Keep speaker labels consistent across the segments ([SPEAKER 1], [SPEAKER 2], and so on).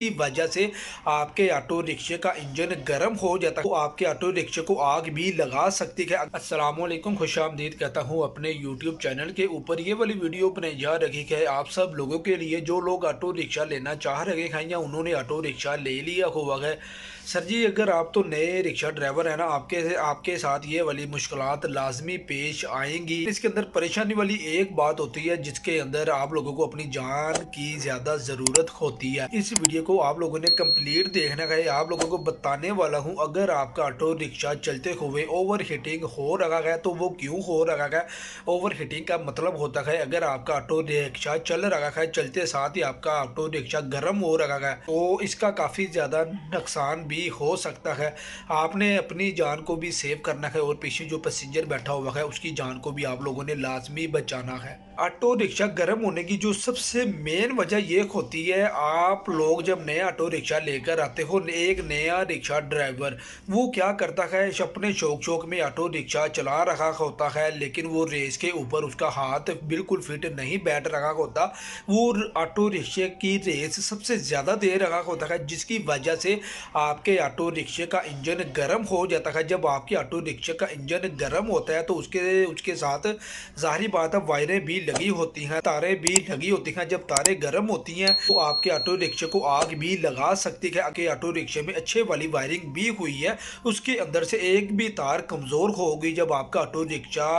[SPEAKER 1] की वजह से आपके ऑटो रिक्शे का इंजन गर्म हो जाता है तो आपके ऑटो रिक्शे को आग भी लगा सकती है। अस्सलामुअलैकुम, खुशामदीद कहता हूँ अपने यूट्यूब चैनल के ऊपर। ये वाली वीडियो अपने जा रखी है आप सब लोगों के लिए जो लोग ऑटो रिक्शा लेना चाह रहे हैं या उन्होंने ऑटो रिक्शा ले लिया हुआ है। सर जी, अगर आप तो नए रिक्शा ड्राइवर है ना, आपके साथ ये वाली मुश्किलात लाजमी पेश आएंगी। इसके अंदर परेशानी वाली एक बात होती है जिसके अंदर आप लोगों को अपनी जान की ज़्यादा ज़रूरत होती है। इस वीडियो को आप लोगों ने कंप्लीट देखना है। आप लोगों को बताने वाला हूँ अगर आपका ऑटो रिक्शा चलते हुए ओवर हीटिंग हो रहा है तो वो क्यों हो रहा है। ओवर हीटिंग का मतलब होता है अगर आपका ऑटो रिक्शा चल रहा है, चलते साथ ही आपका ऑटो रिक्शा गर्म हो रहा है तो इसका काफ़ी ज़्यादा नुकसान भी हो सकता है। आपने अपनी जान को भी सेव करना है और पीछे जो पैसेंजर बैठा हुआ है उसकी जान को भी आप लोगों ने लाजमी बचाना है। ऑटो रिक्शा गर्म होने की जो सबसे मेन वजह ये होती है, आप लोग जब नया ऑटो रिक्शा लेकर आते हो, एक नया रिक्शा ड्राइवर वो क्या करता है, अपने शौक शौक में ऑटो रिक्शा चला रहा होता है लेकिन वो रेस के ऊपर उसका हाथ बिल्कुल फिट नहीं बैठ रहा होता। वो ऑटो रिक्शे की रेस सबसे ज़्यादा दे रहा होता है जिसकी वजह से आपके ऑटो रिक्शे का इंजन गर्म हो जाता है। जब आपके ऑटो रिक्शे का इंजन गर्म होता है तो उसके उसके साथ जाहिर बात है वायरें भी लगी होती हैं, तारें भी लगी होती हैं। जब तारें गर्म होती हैं तो आपके ऑटो रिक्शे को आग भी लगा सकती है। आपके ऑटो रिक्शे में अच्छे वाली वायरिंग भी हुई है, उसके अंदर से एक भी तार कमज़ोर होगी जब आपका ऑटो रिक्शा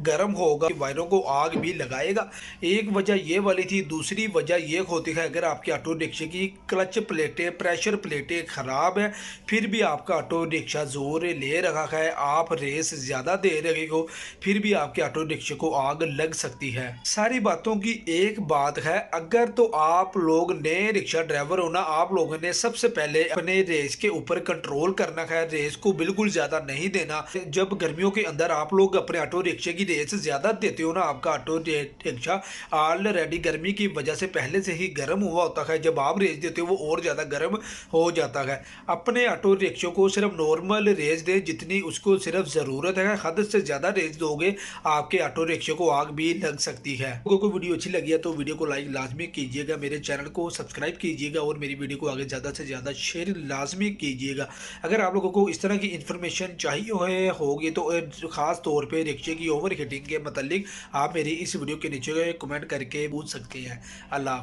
[SPEAKER 1] गर्म होगा वायरों को आग भी लगाएगा। एक वजह ये वाली थी। दूसरी वजह ये होती है अगर आपके ऑटो रिक्शे की क्लच प्लेटें, प्रेशर प्लेटें ख़राब है, फिर भी आपका ऑटो रिक्शा जोर ले रहा है, आप रेस ज़्यादा दे रहे हो, फिर भी आपके ऑटो रिक्शे को आग लग सकती है। सारी बातों की एक बात है, अगर तो आप लोग नए रिक्शा ड्राइवर हो ना, आप लोगों ने सबसे पहले अपने रेस के ऊपर कंट्रोल करना है, रेस को बिल्कुल ज़्यादा नहीं देना। जब गर्मियों के अंदर आप लोग अपने ऑटो रिक्शे की रेस ज़्यादा देते हो ना, आपका ऑटो रिक्शा ऑलरेडी गर्मी की वजह से पहले से ही गर्म हुआ होता है, जब आप रेस देते हो वो और ज़्यादा गर्म हो जाता है। अपने ऑटो रिक्शे को सिर्फ नॉर्मल रेस दें जितनी उसको सिर्फ ज़रूरत है, हद से ज़्यादा रेस दोगे आपके ऑटो रिक्शे को आग भी लग सकती है। लोगों को वीडियो अच्छी लगी है तो वीडियो को लाइक लाजमी कीजिएगा, मेरे चैनल को सब्सक्राइब कीजिएगा और मेरी वीडियो को आगे ज़्यादा से ज़्यादा शेयर लाजमी कीजिएगा। अगर आप लोगों को इस तरह की इन्फॉर्मेशन चाहिए होगी तो ख़ास तौर पर रिक्शे की ओवर हीटिंग के मतलब आप मेरी इस वीडियो के नीचे कमेंट करके पूछ सकते हैं। अल्लाह।